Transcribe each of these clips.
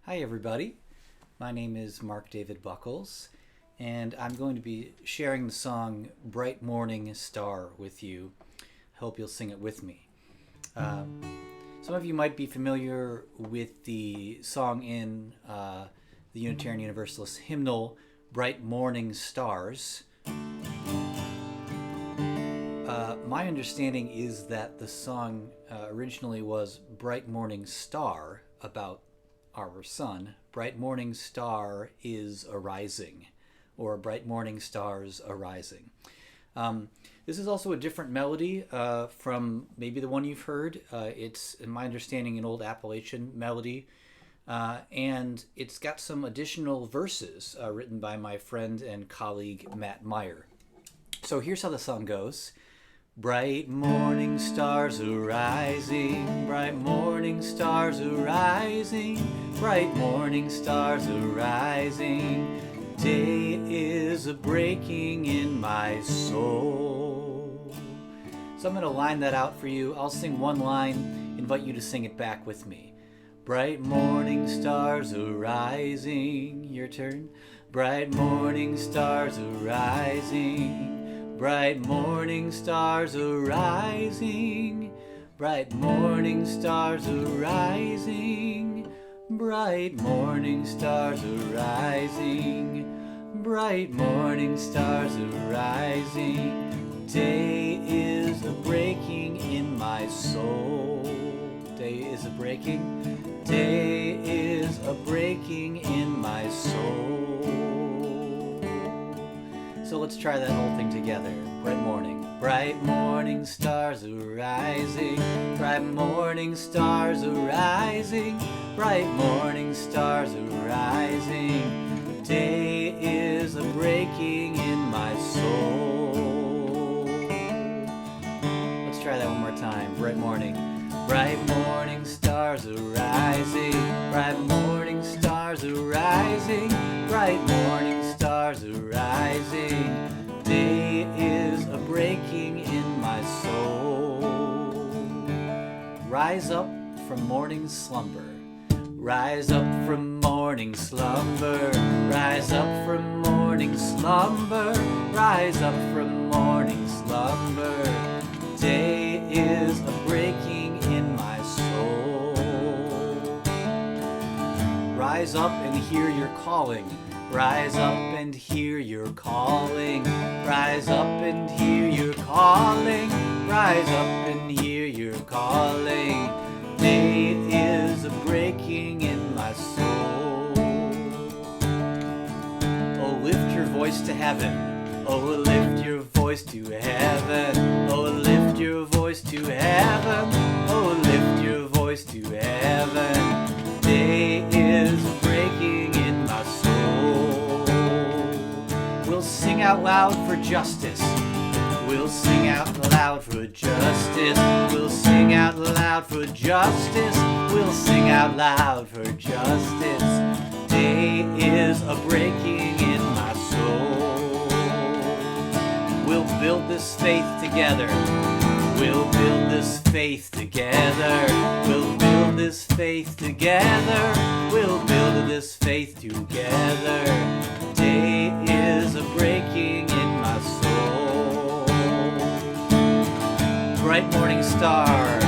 Hi everybody, my name is Mark David Buckles, and I'm going to be sharing the song Bright Morning Star with you. I hope you'll sing it with me. Some of you might be familiar with the song in the Unitarian Universalist hymnal, Bright Morning Stars. My understanding is that the song originally was Bright Morning Star, about our sun. Bright morning star is arising, or bright morning stars arising. This is also a different melody from maybe the one you've heard. It's, in my understanding, an old Appalachian melody, and it's got some additional verses written by my friend and colleague Matt Meyer. So here's how the song goes. Bright morning stars arising, bright morning stars arising, bright morning stars arising. Day is a breaking in my soul. So I'm going to line that out for you. I'll sing one line, invite you to sing it back with me. Bright morning stars arising, your turn. Bright morning stars arising. Bright morning stars arising, bright morning stars arising, bright morning stars arising, bright morning stars arising. Day is a breaking in my soul. Day is a breaking, day is a breaking in my soul. So let's try that whole thing together. Bright morning stars arising, bright morning stars arising, bright morning stars arising. Day is a breaking in my soul. Let's try that one more time. Bright morning stars arising, bright morning stars arising, bright morning stars arising. Day is a breaking in my soul. Rise up from morning slumber, rise up from morning slumber, rise up from morning slumber, rise up from morning slumber. Day is a breaking in my soul. Rise up and hear your calling. Rise up and hear your calling. Rise up and hear your calling. Rise up and hear your calling. Day is a breaking in my soul. Oh, lift your voice to heaven. Oh, lift your voice to heaven. Oh, lift your voice to heaven. Oh, lift your voice to heaven. Day is breaking in my soul. We'll sing out loud for justice. We'll sing out loud for justice. We'll sing out loud for justice. We'll sing out loud for justice. Day is a breaking in my soul. We'll build this faith together. We'll build this faith together. We'll build this faith together. We'll build this faith together. Day is a breaking in my soul. Bright morning star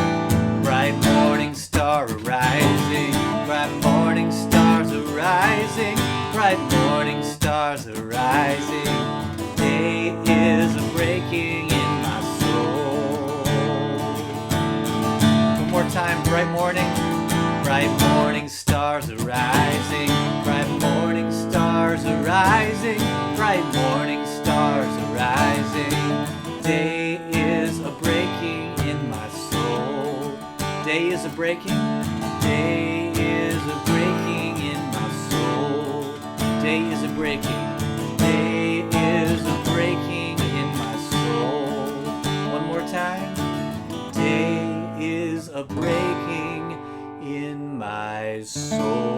arising. Bright morning stars arising. Bright morning stars arising. Day is a breaking in my soul. One more time, bright morning stars arising, bright morning stars arising, bright morning stars arising. Day is a breaking in my soul. Day is a breaking, day is a breaking in my soul. Day is a breaking, day is a breaking in my soul. One more time. Day is a breaking in my soul.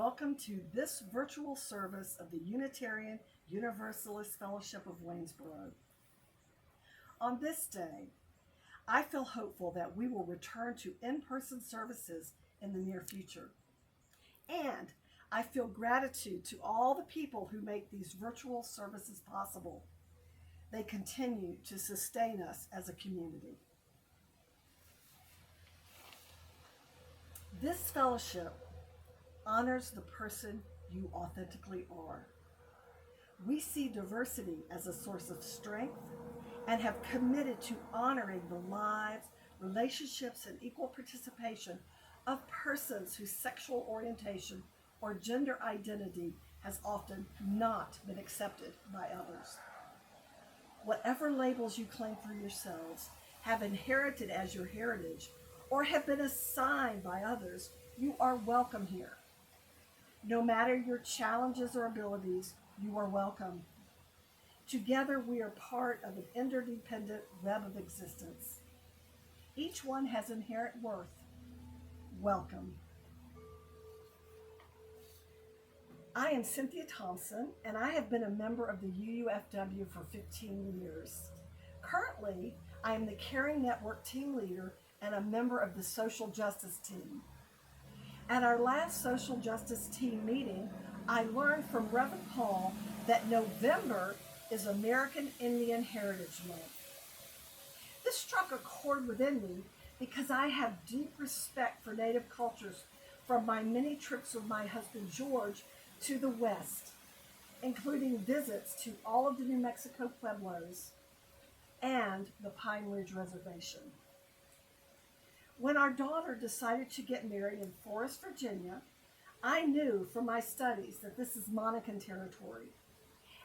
welcome to this virtual service of the Unitarian Universalist Fellowship of Waynesboro. On this day, I feel hopeful that we will return to in-person services in the near future. And I feel gratitude to all the people who make these virtual services possible. They continue to sustain us as a community. This fellowship honors the person you authentically are. We see diversity as a source of strength and have committed to honoring the lives, relationships, and equal participation of persons whose sexual orientation or gender identity has often not been accepted by others. Whatever labels you claim for yourselves, have inherited as your heritage, or have been assigned by others, you are welcome here. No matter your challenges or abilities, you are welcome. Together, we are part of an interdependent web of existence. Each one has inherent worth. Welcome. I am Cynthia Thompson, and I have been a member of the UUFW for 15 years. Currently, I am the Caring Network team leader and a member of the Social Justice team. At our last Social Justice team meeting, I learned from Reverend Paul that November is American Indian Heritage Month. This struck a chord within me because I have deep respect for Native cultures from my many trips with my husband George to the West, including visits to all of the New Mexico Pueblos and the Pine Ridge Reservation. When our daughter decided to get married in Forest, Virginia, I knew from my studies that this is Monacan territory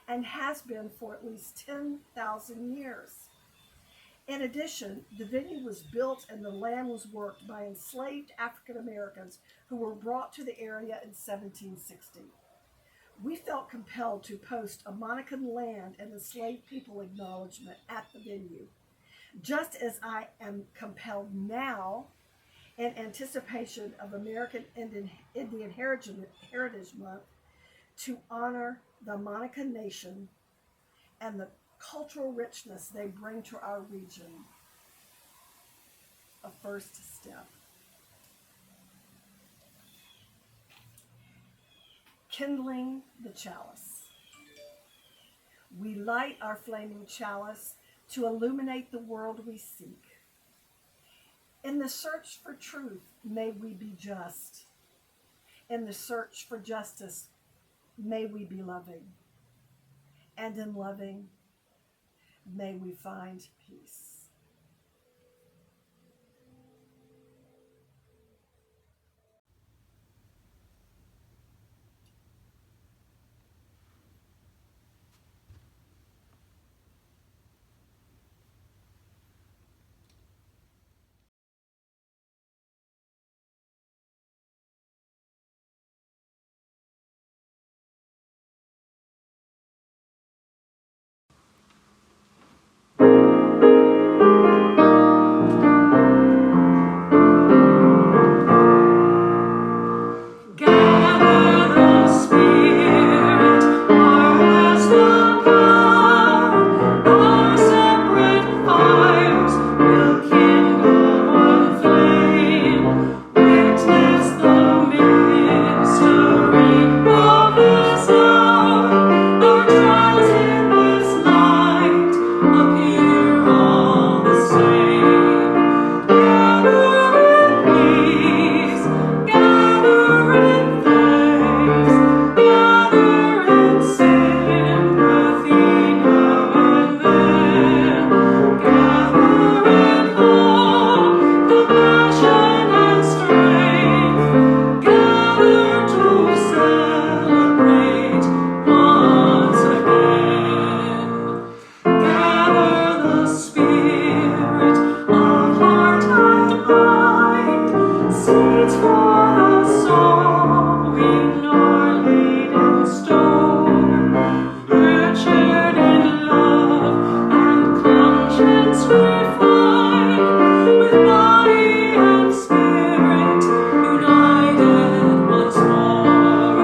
and has been for at least 10,000 years. In addition, the venue was built and the land was worked by enslaved African Americans who were brought to the area in 1760. We felt compelled to post a Monacan land and enslaved people acknowledgement at the venue, just as I am compelled now in anticipation of American Indian Heritage Month to honor the Monacan Nation and the cultural richness they bring to our region. A first step. Kindling the chalice. We light our flaming chalice to illuminate the world we seek. In the search for truth, may we be just. In the search for justice, may we be loving. And in loving, may we find peace. Body and spirit united once more.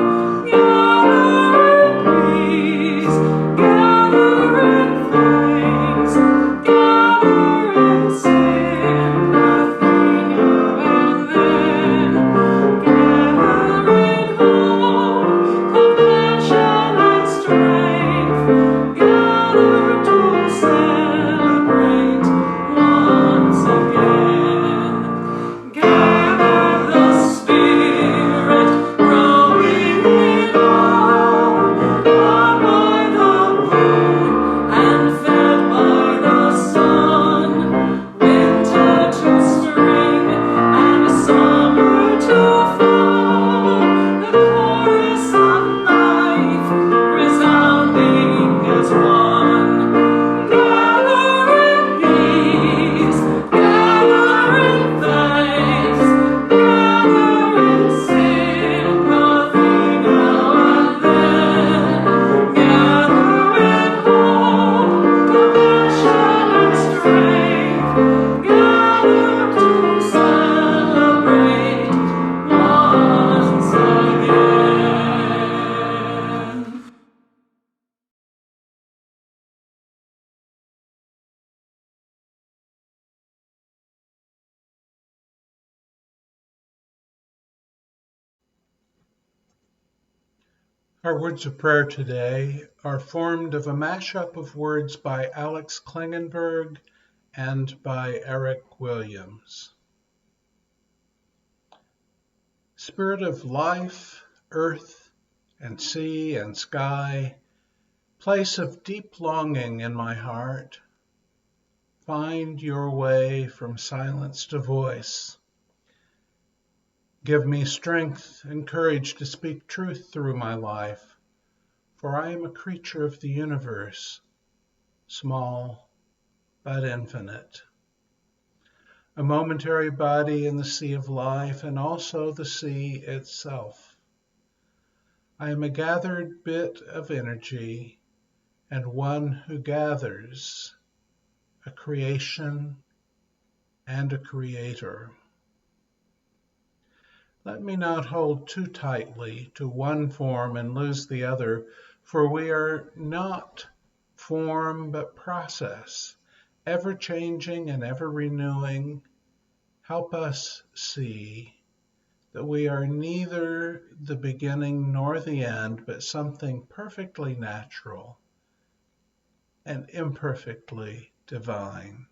Our words of prayer today are formed of a mashup of words by Alex Klingenberg and by Eric Williams. Spirit of life, earth and sea and sky, place of deep longing in my heart, find your way from silence to voice. Give me strength and courage to speak truth through my life, for I am a creature of the universe, small but infinite. A momentary body in the sea of life and also the sea itself. I am a gathered bit of energy and one who gathers, a creation and a creator. Let me not hold too tightly to one form and lose the other, for we are not form but process, ever changing and ever renewing. Help us see that we are neither the beginning nor the end, but something perfectly natural and imperfectly divine.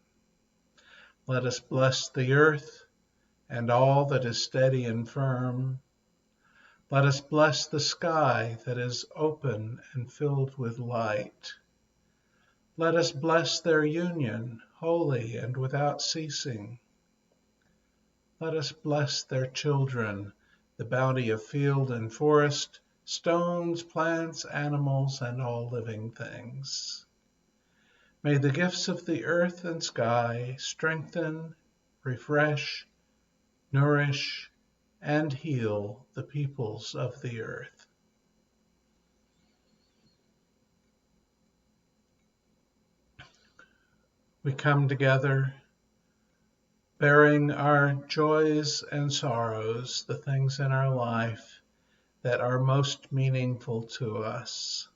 Let us bless the earth and all that is steady and firm. Let us bless the sky that is open and filled with light. Let us bless their union, holy and without ceasing. Let us bless their children, the bounty of field and forest, stones, plants, animals, and all living things. May the gifts of the earth and sky strengthen, refresh, nourish, and heal the peoples of the earth. We come together, bearing our joys and sorrows, the things in our life that are most meaningful to us.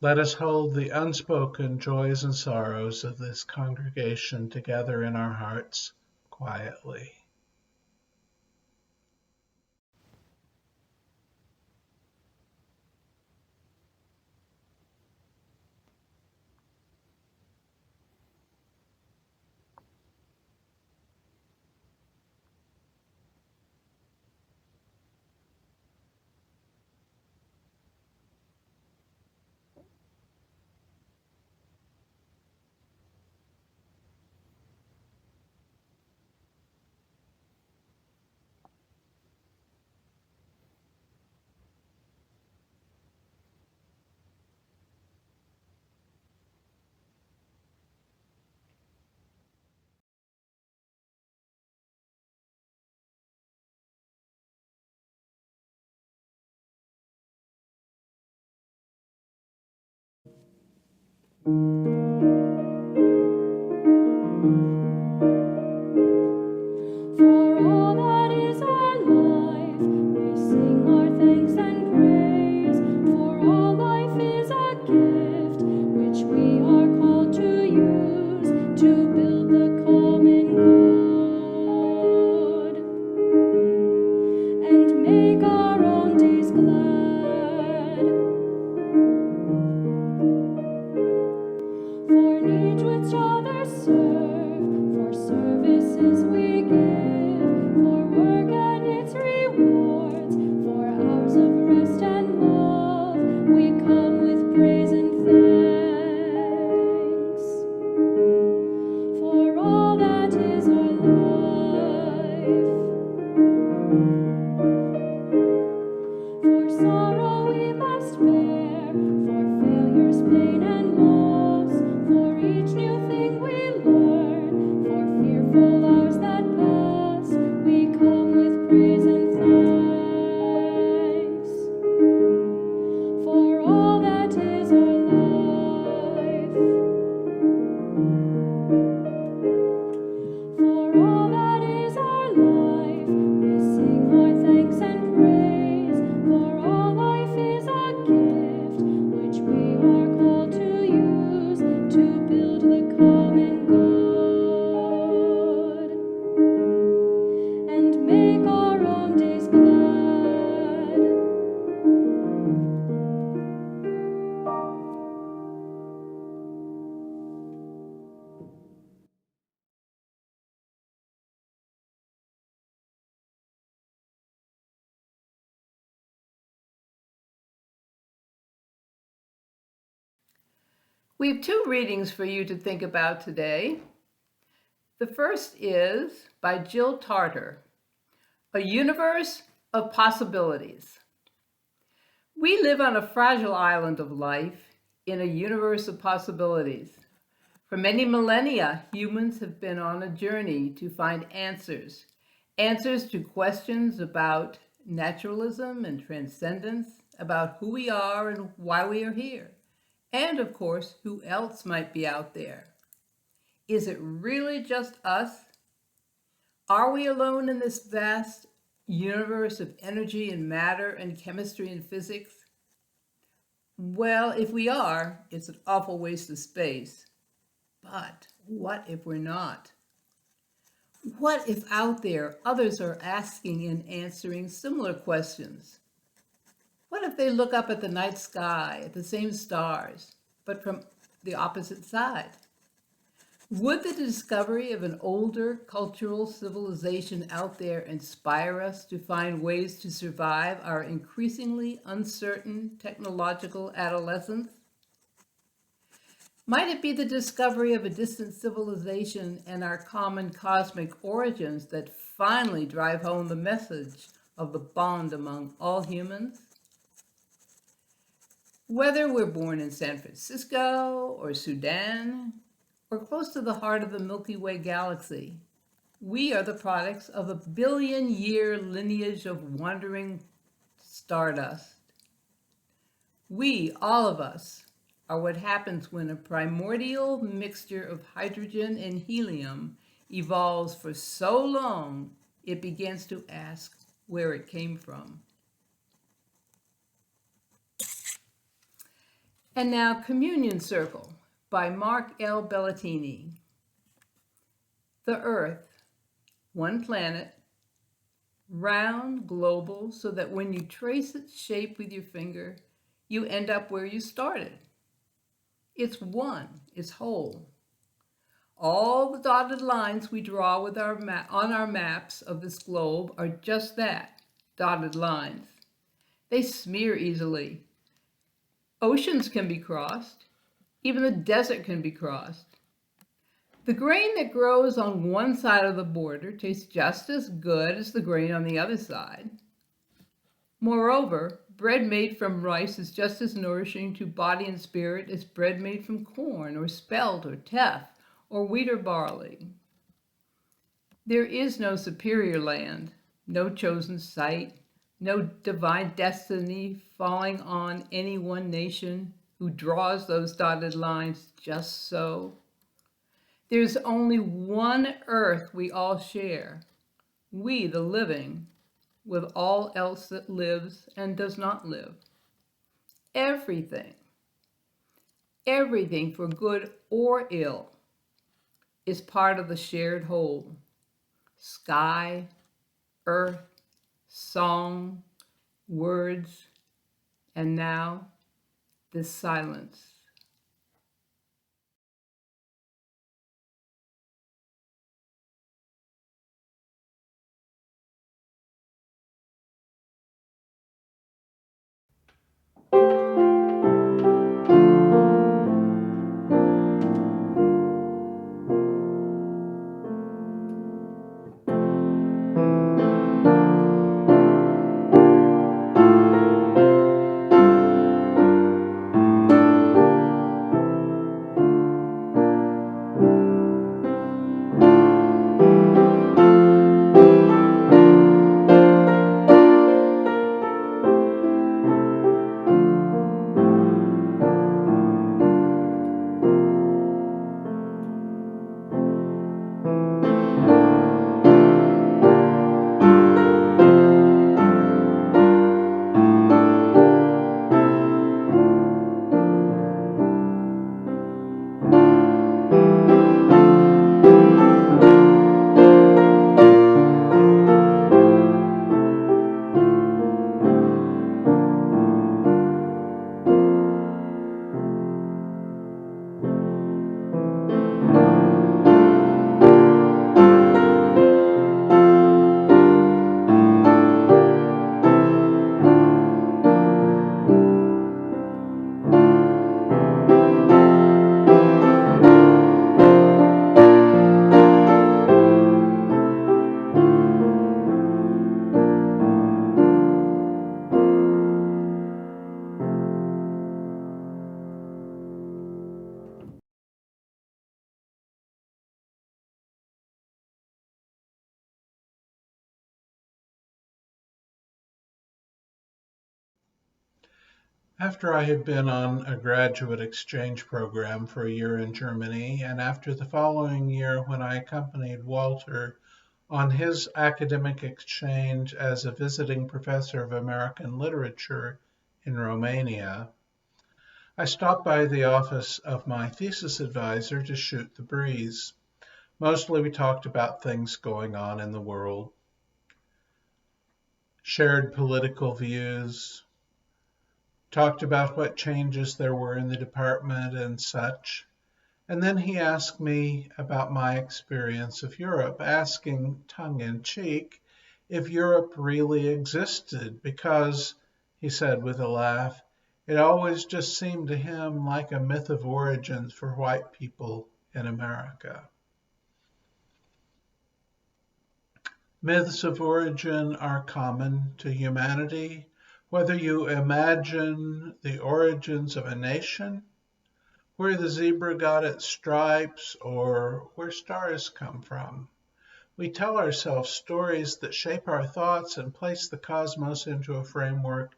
Let us hold the unspoken joys and sorrows of this congregation together in our hearts quietly. For all that is our life, we sing our thanks and praise. For all life is a gift, which we are called to use to build the common good and make our own days glad. For needs which others serve, for services we give, for work and its rewards, for hours of rest and love, we come with praise and thanks. For all that is our life, for sorrow we must bear, for failures, pain, and loss, for each new thing we learn, for fearful hours that pass, we come with praise and thanks. For all that is our life, for all that is our life, we sing our thanks and praise. For all life is a gift, which we are called to We have two readings for you to think about today. The first is by Jill Tarter, A Universe of Possibilities. We live on a fragile island of life in a universe of possibilities. For many millennia, humans have been on a journey to find answers to questions about naturalism and transcendence, about who we are and why we are here, and of course, who else might be out there. Is it really just us? Are we alone in this vast universe of energy and matter and chemistry and physics? Well, if we are, it's an awful waste of space. But what if we're not? What if out there others are asking and answering similar questions? What if they look up at the night sky, at the same stars, but from the opposite side? Would the discovery of an older cultural civilization out there inspire us to find ways to survive our increasingly uncertain technological adolescence? Might it be the discovery of a distant civilization and our common cosmic origins that finally drive home the message of the bond among all humans? Whether we're born in San Francisco or Sudan, or close to the heart of the Milky Way galaxy, we are the products of a billion-year lineage of wandering stardust. We, all of us, are what happens when a primordial mixture of hydrogen and helium evolves for so long it begins to ask where it came from. And now, Communion Circle by Mark L. Bellatini. The Earth, one planet, round, global, so that when you trace its shape with your finger, you end up where you started. It's one, it's whole. All the dotted lines we draw with on our maps of this globe are just that, dotted lines. They smear easily. Oceans can be crossed. Even the desert can be crossed. The grain that grows on one side of the border tastes just as good as the grain on the other side. Moreover, bread made from rice is just as nourishing to body and spirit as bread made from corn or spelt or teff or wheat or barley. There is no superior land, no chosen site, no divine destiny falling on any one nation who draws those dotted lines just so. There's only one earth we all share, we the living, with all else that lives and does not live. Everything for good or ill, is part of the shared whole. Sky, earth, song, words, and now this silence. After I had been on a graduate exchange program for a year in Germany, and after the following year when I accompanied Walter on his academic exchange as a visiting professor of American literature in Romania, I stopped by the office of my thesis advisor to shoot the breeze. Mostly we talked about things going on in the world, shared political views, talked about what changes there were in the department and such. And then he asked me about my experience of Europe, asking tongue in cheek if Europe really existed, because, he said with a laugh, it always just seemed to him like a myth of origins for white people in America. Myths of origin are common to humanity, whether you imagine the origins of a nation, where the zebra got its stripes, or where stars come from. We tell ourselves stories that shape our thoughts and place the cosmos into a framework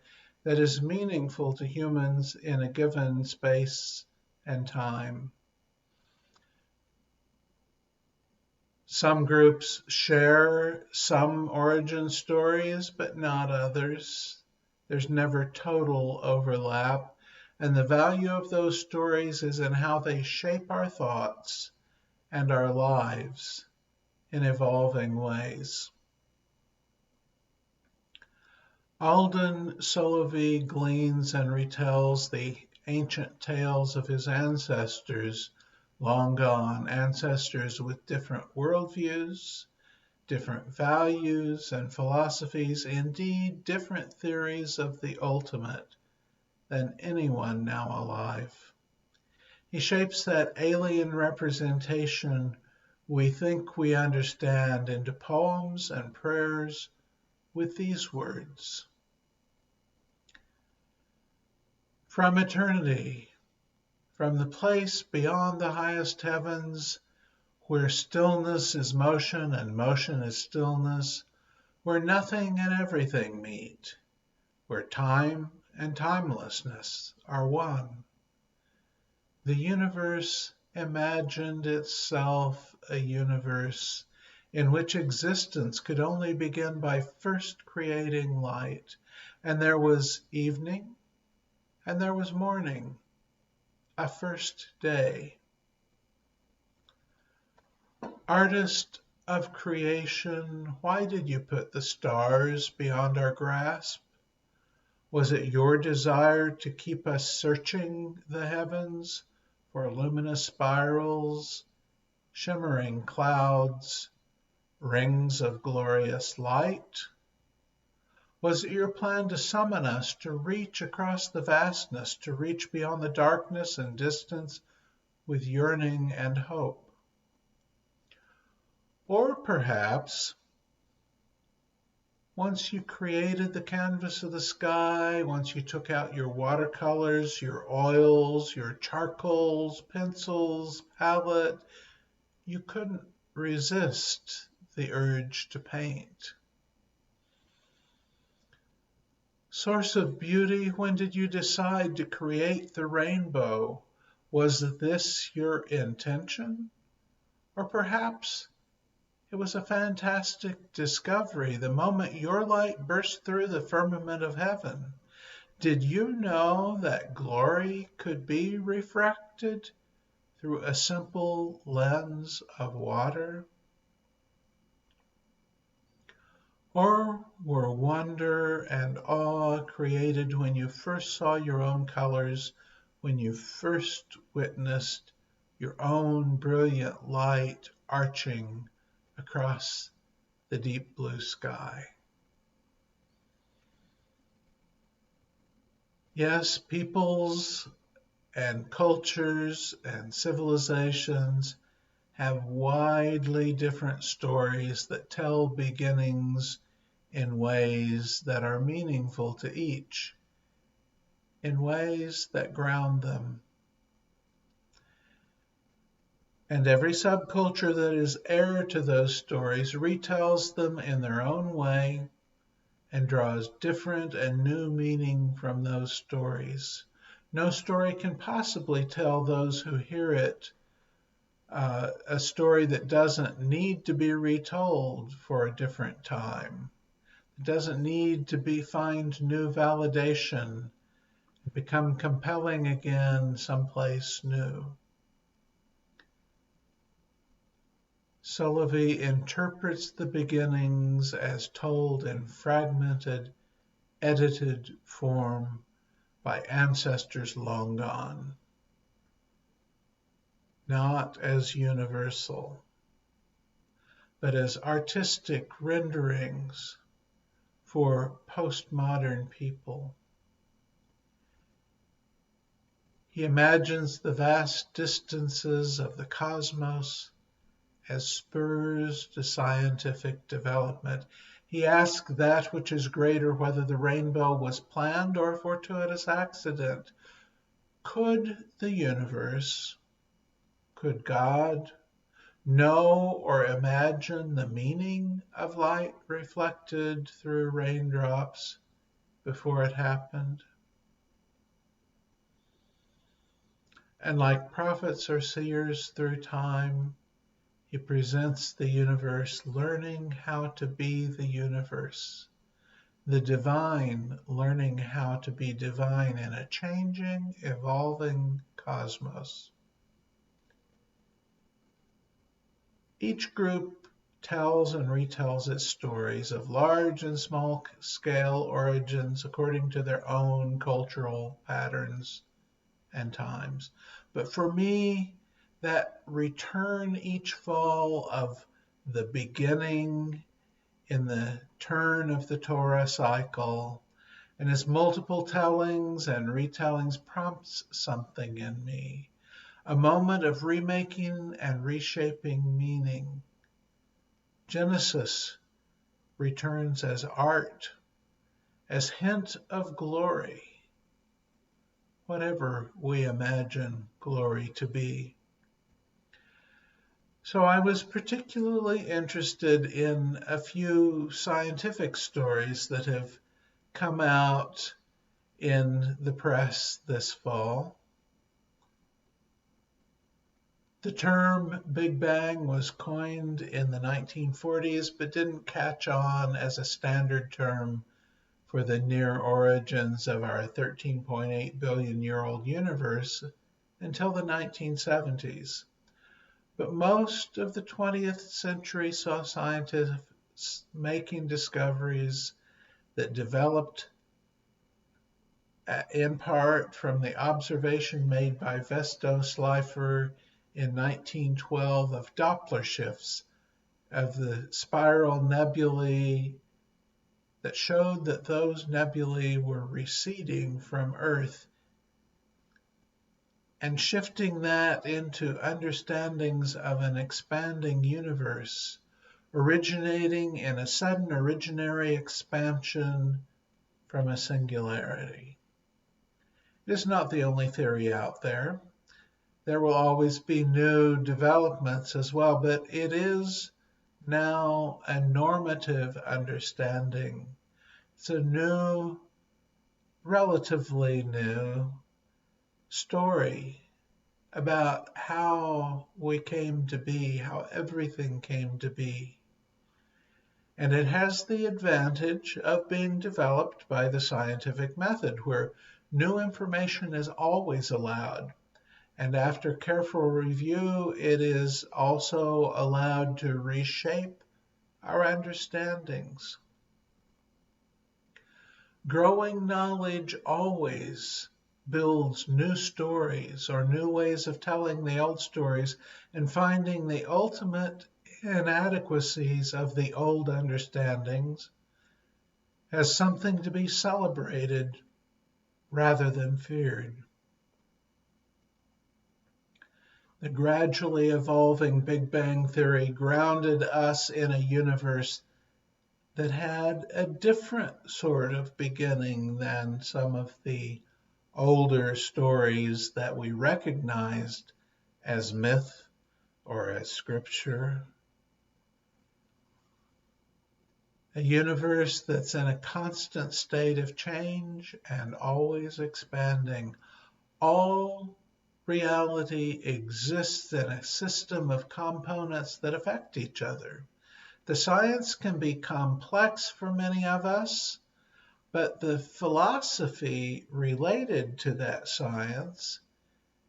that is meaningful to humans in a given space and time. Some groups share some origin stories, but not others. There's never total overlap. And the value of those stories is in how they shape our thoughts and our lives in evolving ways. Alden Solovey gleans and retells the ancient tales of his ancestors, long gone, ancestors with different worldviews, different values and philosophies, indeed different theories of the ultimate than anyone now alive. He shapes that alien representation we think we understand into poems and prayers with these words. From eternity, from the place beyond the highest heavens, where stillness is motion and motion is stillness, where nothing and everything meet, where time and timelessness are one. The universe imagined itself a universe in which existence could only begin by first creating light, and there was evening and there was morning, a first day. Artist of creation, why did you put the stars beyond our grasp? Was it your desire to keep us searching the heavens for luminous spirals, shimmering clouds, rings of glorious light? Was it your plan to summon us to reach across the vastness, to reach beyond the darkness and distance with yearning and hope? Or perhaps, once you created the canvas of the sky, once you took out your watercolors, your oils, your charcoals, pencils, palette, you couldn't resist the urge to paint. Source of beauty, when did you decide to create the rainbow? Was this your intention? Or perhaps it was a fantastic discovery the moment your light burst through the firmament of heaven. Did you know that glory could be refracted through a simple lens of water? Or were wonder and awe created when you first saw your own colors, when you first witnessed your own brilliant light arching across the deep blue sky? Yes, peoples and cultures and civilizations have widely different stories that tell beginnings in ways that are meaningful to each, in ways that ground them. And every subculture that is heir to those stories retells them in their own way and draws different and new meaning from those stories. No story can possibly tell those who hear it a story that doesn't need to be retold for a different time. It doesn't need to find new validation, become compelling again someplace new. Solovey interprets the beginnings as told in fragmented, edited form by ancestors long gone, not as universal, but as artistic renderings for postmodern people. He imagines the vast distances of the cosmos as spurs to scientific development. He asks that which is greater whether the rainbow was planned or a fortuitous accident. Could the universe, could God know or imagine the meaning of light reflected through raindrops before it happened? And like prophets or seers through time, he presents the universe learning how to be the universe, the divine learning how to be divine in a changing, evolving cosmos. Each group tells and retells its stories of large and small scale origins according to their own cultural patterns and times. But for me, that return each fall of the beginning in the turn of the Torah cycle and its multiple tellings and retellings prompts something in me, a moment of remaking and reshaping meaning. Genesis returns as art, as hint of glory, whatever we imagine glory to be. So I was particularly interested in a few scientific stories that have come out in the press this fall. The term Big Bang was coined in the 1940s, but didn't catch on as a standard term for the near origins of our 13.8 billion year old universe until the 1970s. But most of the 20th century saw scientists making discoveries that developed in part from the observation made by Vesto Slipher in 1912 of Doppler shifts of the spiral nebulae that showed that those nebulae were receding from Earth, and shifting that into understandings of an expanding universe, originating in a sudden originary expansion from a singularity. It is not the only theory out there. There will always be new developments as well, but it is now a normative understanding. It's a new, relatively new story about how we came to be, how everything came to be. And it has the advantage of being developed by the scientific method, where new information is always allowed. And after careful review, it is also allowed to reshape our understandings. Growing knowledge always builds new stories or new ways of telling the old stories, and finding the ultimate inadequacies of the old understandings as something to be celebrated rather than feared. The gradually evolving Big Bang Theory grounded us in a universe that had a different sort of beginning than some of the older stories that we recognized as myth or as scripture. a universe that's in a constant state of change and always expanding. All reality exists in a system of components that affect each other. The science can be complex for many of us, but the philosophy related to that science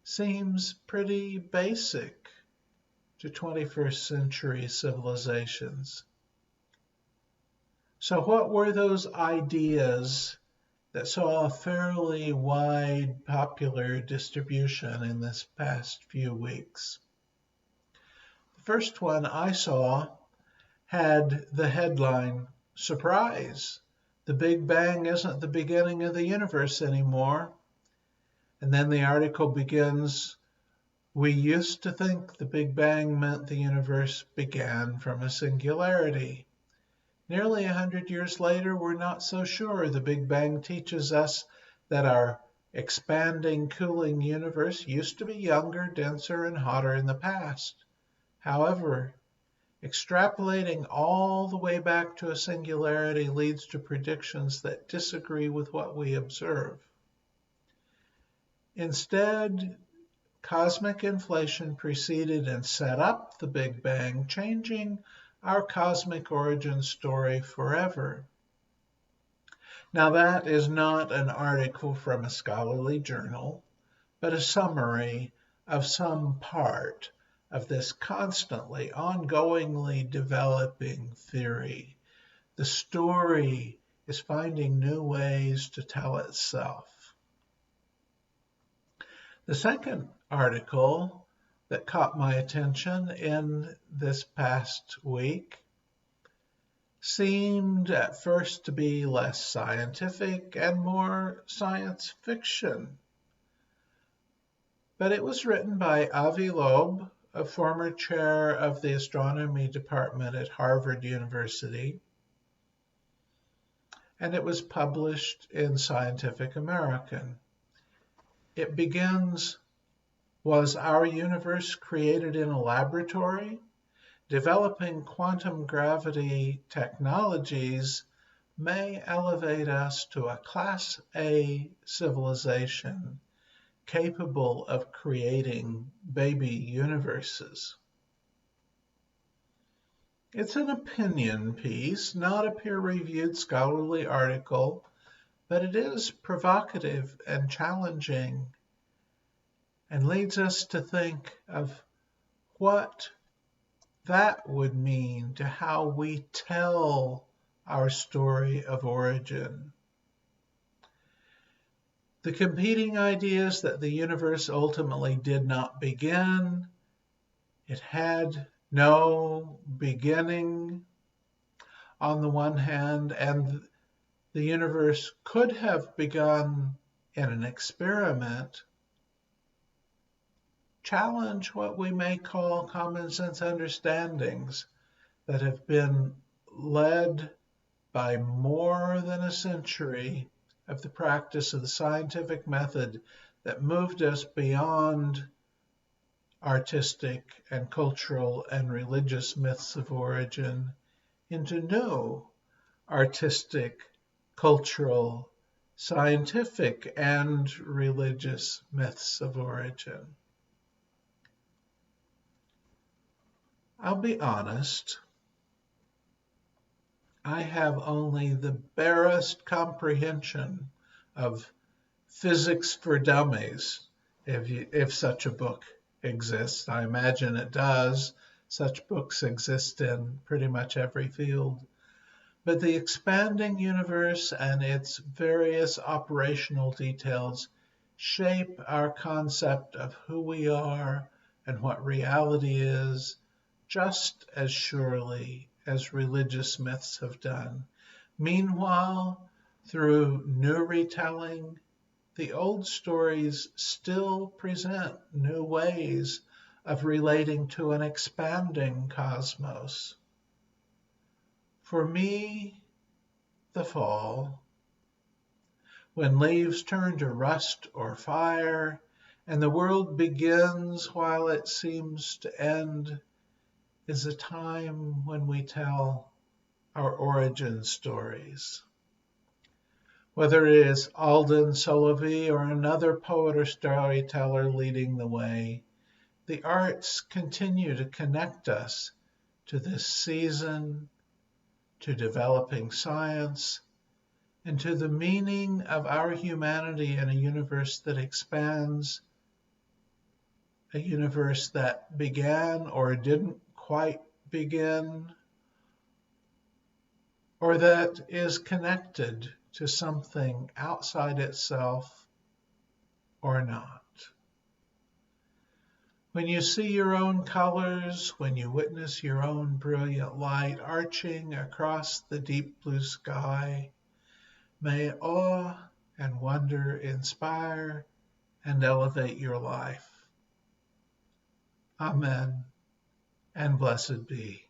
seems pretty basic to 21st century civilizations. So what were those ideas that saw a fairly wide popular distribution in this past few weeks? The first one I saw had the headline, "Surprise! The Big Bang isn't the beginning of the universe anymore." And then the article begins, "We used to think the Big Bang meant the universe began from a singularity. Nearly 100 years later, we're not so sure. The Big Bang teaches us that our expanding, cooling universe used to be younger, denser, and hotter in the past. However, extrapolating all the way back to a singularity leads to predictions that disagree with what we observe. Instead, cosmic inflation preceded and set up the Big Bang, changing our cosmic origin story forever." Now, that is not an article from a scholarly journal, but a summary of some part of this constantly, ongoingly developing theory. The story is finding new ways to tell itself. The second article that caught my attention in this past week seemed at first to be less scientific and more science fiction. But it was written by Avi Loeb, a former chair of the astronomy department at Harvard University, and it was published in Scientific American. It begins, "Was our universe created in a laboratory? Developing quantum gravity technologies may elevate us to a Class A civilization capable of creating baby universes." It's an opinion piece, not a peer-reviewed scholarly article, but it is provocative and challenging and leads us to think of what that would mean to how we tell our story of origin. The competing ideas that the universe ultimately did not begin, it had no beginning on the one hand, and the universe could have begun in an experiment, challenge what we may call common sense understandings that have been led by more than a century of the practice of the scientific method that moved us beyond artistic and cultural and religious myths of origin into new artistic, cultural, scientific, and religious myths of origin. I'll be honest, I have only the barest comprehension of physics for dummies, if such a book exists. I imagine it does. Such books exist in pretty much every field. But the expanding universe and its various operational details shape our concept of who we are and what reality is, just as surely as religious myths have done. Meanwhile, through new retelling, the old stories still present new ways of relating to an expanding cosmos. For me, the fall, when leaves turn to rust or fire, and the world begins while it seems to end, is a time when we tell our origin stories. Whether it is Alden Solovey or another poet or storyteller leading the way, the arts continue to connect us to this season, to developing science, and to the meaning of our humanity in a universe that expands, a universe that began or didn't quite begin, or that is connected to something outside itself or not. When you see your own colors, when you witness your own brilliant light arching across the deep blue sky, may awe and wonder inspire and elevate your life. Amen, and blessed be.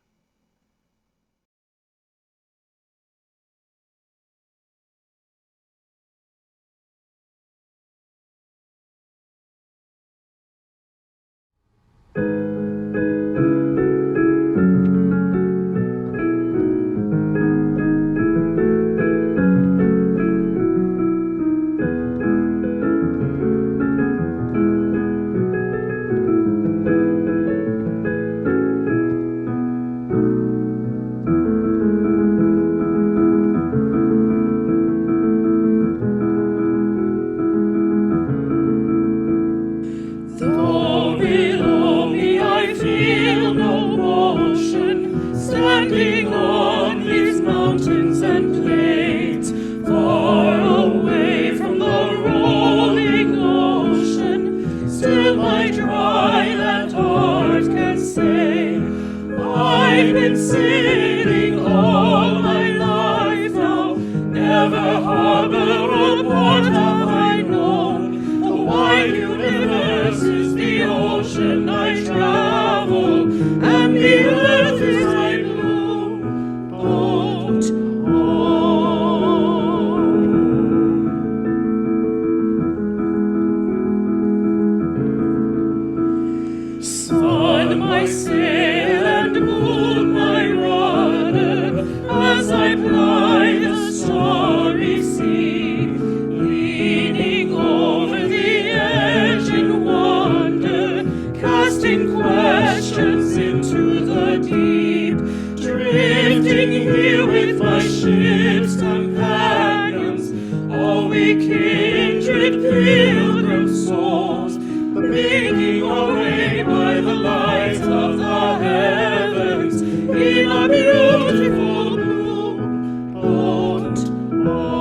Though below me I feel no motion, standing on these mountains and plains, far away from the rolling ocean, still my dry land heart can say, I've been sailing all my life now, never harbor a port have I known, the wide universe is the ocean I travel, and the earth is my blue boat home. Sun, my sail, and moon, my rudder, as I ply the starry sea, leaning over the edge in wonder, casting questions into the deep, drifting here with my ship's companions, all we kindred pilgrim souls, making our way by the light of the heavens in a beautiful blue boat home.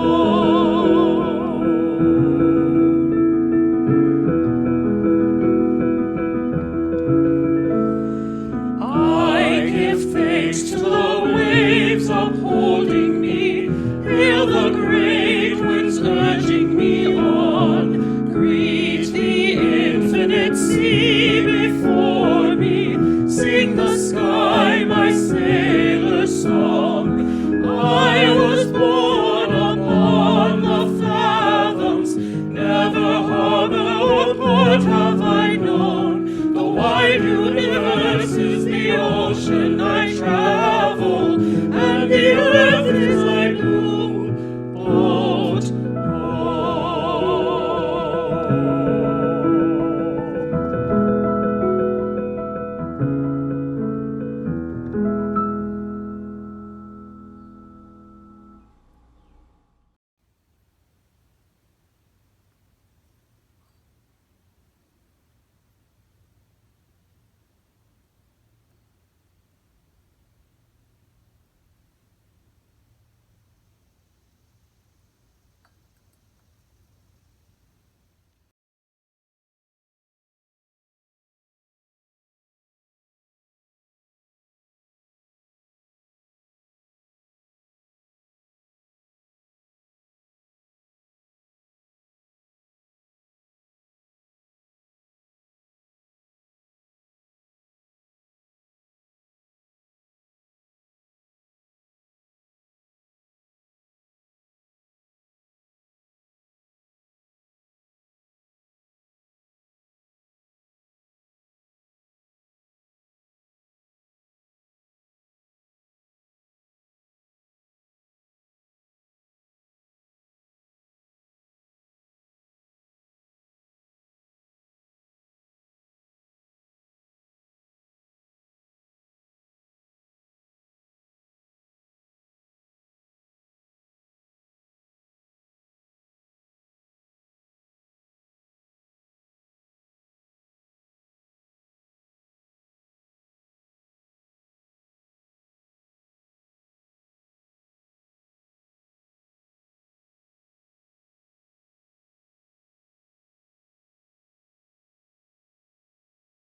I give thanks to